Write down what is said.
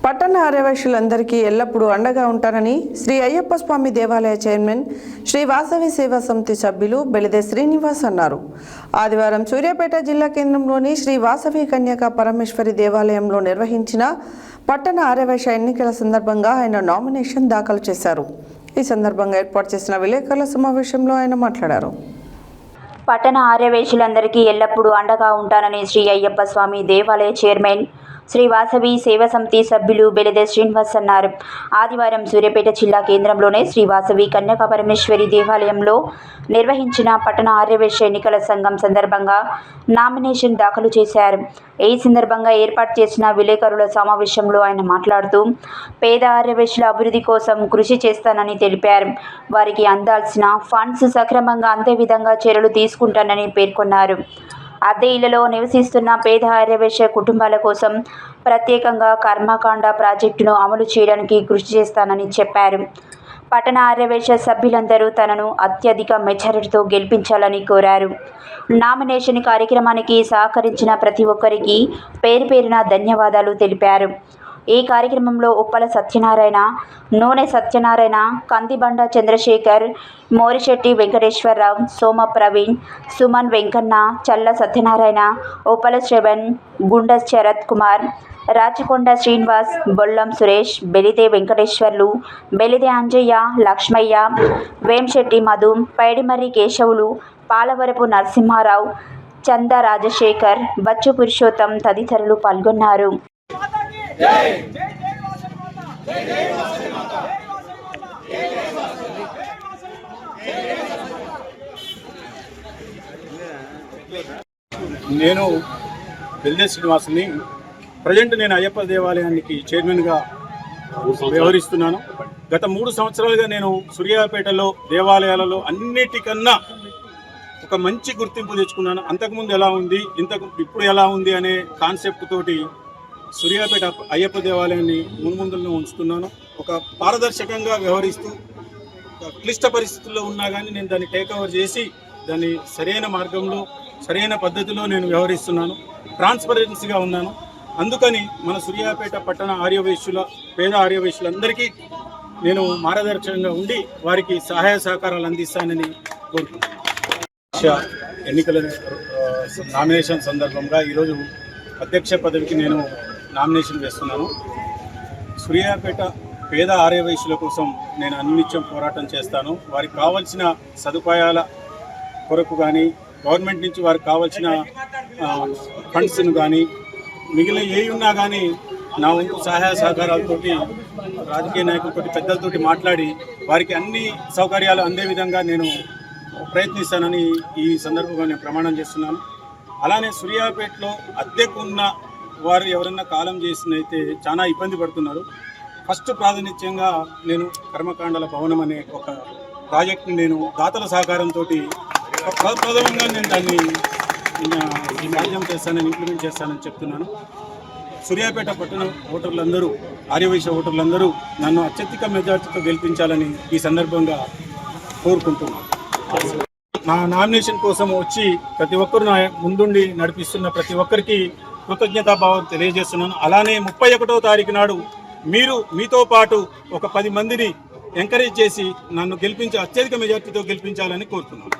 పట్టణ ఆర్యవైశ్యులందరికీ ఎల్లప్పుడూ అండగా ఉంటానని శ్రీ అయ్యప్ప స్వామి దేవాలయ చైర్మన్ శ్రీ వాసవి సేవా సమితి సభ్యులు బెలిదే శ్రీనివాస్ అన్నారు. ఆదివారం సూర్యాపేట జిల్లా కేంద్రంలోని శ్రీ వాసవి కన్యకా పరమేశ్వరి దేవాలయంలో నిర్వహించిన పట్టణ ఆర్యవైశ్య ఎన్నికల సందర్భంగా ఆయన నామినేషన్ దాఖలు చేశారు. ఈ సందర్భంగా ఏర్పాటు చేసిన విలేకరుల సమావేశంలో ఆయన మాట్లాడారు. పట్టణ ఆర్యవైశ్యులందరికీ ఎల్లప్పుడూ అండగా ఉంటానని శ్రీ అయ్యప్ప స్వామి దేవాలయ చైర్మన్ శ్రీ వాసవి సేవా సమితి సభ్యులు బెలిదే శ్రీనివాస్ అన్నారు. ఆదివారం సూర్యాపేట జిల్లా కేంద్రంలోని శ్రీ వాసవి కన్యకా పరమేశ్వరి దేవాలయంలో నిర్వహించిన పట్టణ ఆర్యవైశ్య ఎన్నికల సంఘం సందర్భంగా నామినేషన్ దాఖలు చేశారు. ఈ సందర్భంగా ఏర్పాటు చేసిన విలేకరుల సమావేశంలో ఆయన మాట్లాడుతూ పేద ఆర్యవైశ్యుల అభివృద్ధి కోసం కృషి చేస్తానని తెలిపారు. వారికి అందాల్సిన ఫండ్స్ సక్రమంగా అందే విధంగా చర్యలు తీసుకుంటానని పేర్కొన్నారు. అద్దె ఇళ్లలో నివసిస్తున్న పేద ఆర్యవైశ్య కుటుంబాల కోసం ప్రత్యేకంగా కర్మకాండ ప్రాజెక్టును అమలు చేయడానికి కృషి చేస్తానని చెప్పారు. పట్టణ ఆర్యవైశ్య సభ్యులందరూ తనను అత్యధిక మెజారిటీతో గెలిపించాలని కోరారు. నామినేషన్ కార్యక్రమానికి సహకరించిన ప్రతి ఒక్కరికి పేరు పేరున ధన్యవాదాలు తెలిపారు. ఈ కార్యక్రమంలో ఉప్పల సత్యనారాయణ, నూనె సత్యనారాయణ, కందిబండ చంద్రశేఖర్, మోరిశెట్టి వెంకటేశ్వరరావు, సోమ ప్రవీణ్, సుమన్ వెంకన్న, చల్ల సత్యనారాయణ, ఉప్పల శ్రవణ్, గుండ శరత్ కుమార్, రాచకొండ శ్రీనివాస్, బొల్లం సురేష్, బెలిదే వెంకటేశ్వర్లు, బెలిదే అంజయ్య, లక్ష్మయ్య, వేంశెట్టి మధు, పైడిమర్రి కేశవులు, పాలవరపు నరసింహారావు, చంద రాజశేఖర్, బచ్చు పురుషోత్తం తదితరులు పాల్గొన్నారు. నేను బెలిదే శ్రీనివాసుని. ప్రజెంట్ నేను అయ్యప్ప దేవాలయానికి చైర్మన్గా వ్యవహరిస్తున్నాను. గత 3 సంవత్సరాలుగా నేను సూర్యాపేటలో దేవాలయాలలో అన్నిటికన్నా ఒక మంచి గుర్తింపు తెచ్చుకున్నాను. అంతకుముందు ఎలా ఉంది, ఇప్పుడు ఎలా ఉంది అనే కాన్సెప్ట్ తోటి సూర్యాపేట అయ్యప్ప దేవాలయాన్ని ముందులో ఉంచుతున్నాను. ఒక పారదర్శకంగా వ్యవహరిస్తూ క్లిష్ట పరిస్థితుల్లో ఉన్నా కానీ నేను దాన్ని టేక్ ఓవర్ చేసి దాన్ని సరైన మార్గంలో సరైన పద్ధతిలో నేను వ్యవహరిస్తున్నాను. ట్రాన్స్పరెన్సీగా ఉన్నాను. అందుకని మన సూర్యాపేట పట్టణ ఆర్యవైశ్యుల పేద ఆర్యవైశ్యులందరికీ నేను మార్గదర్శకంగా ఉండి వారికి సహాయ సహకారాలు అందిస్తానని కోరుకుంటున్నాను. ఎన్నికల నామినేషన్ సందర్భంగా ఈరోజు అధ్యక్ష పదవికి నేను నామినేషన్ వేస్తున్నాను. సూర్యాపేట పేద ఆర్యవైశ్యుల కోసం నేను అనిత్యం పోరాటం చేస్తాను. వారికి కావాల్సిన సదుపాయాల కొరకు కానీ గవర్నమెంట్ నుంచి వారికి కావాల్సిన ఫండ్స్ను కానీ మిగిలిన ఏ ఉన్నా కానీ నా వంతు సహాయ సహకారాలతోటి రాజకీయ నాయకులతో పెద్దలతోటి మాట్లాడి వారికి అన్ని సౌకర్యాలు అందే విధంగా నేను ప్రయత్నిస్తానని ఈ సందర్భంగా నేను ప్రమాణం చేస్తున్నాను. అలానే సూర్యాపేటలో అద్దెకు ఉన్న వారు ఎవరన్నా కాలం చేసినైతే చాలా ఇబ్బంది పడుతున్నారు. ఫస్ట్ ప్రాతినిధ్యంగా నేను కర్మకాండల భవనం అనే ఒక ప్రాజెక్ట్ని నేను దాతల సహకారంతో ప్రథమంగా నేను దాన్ని సాధ్యం చేస్తానని ఇంప్లిమెంట్ చేస్తానని చెప్తున్నాను. సూర్యాపేట పట్టణ ఓటర్లందరూ ఆర్యవైశ్య ఓటర్లందరూ నన్ను అత్యధిక మెజార్టీతో గెలిపించాలని ఈ సందర్భంగా కోరుకుంటున్నాను. నా నామినేషన్ కోసం వచ్చి ప్రతి ఒక్కరు నా ముందుండి నడిపిస్తున్న ప్రతి ఒక్కరికి కృతజ్ఞతాభావం తెలియజేస్తున్నాను. అలానే 31వ తారీఖు నాడు మీతో పాటు ఒక 10 మందిని ఎంకరేజ్ చేసి నన్ను అత్యధిక మెజార్టీతో గెలిపించాలని కోరుతున్నాను.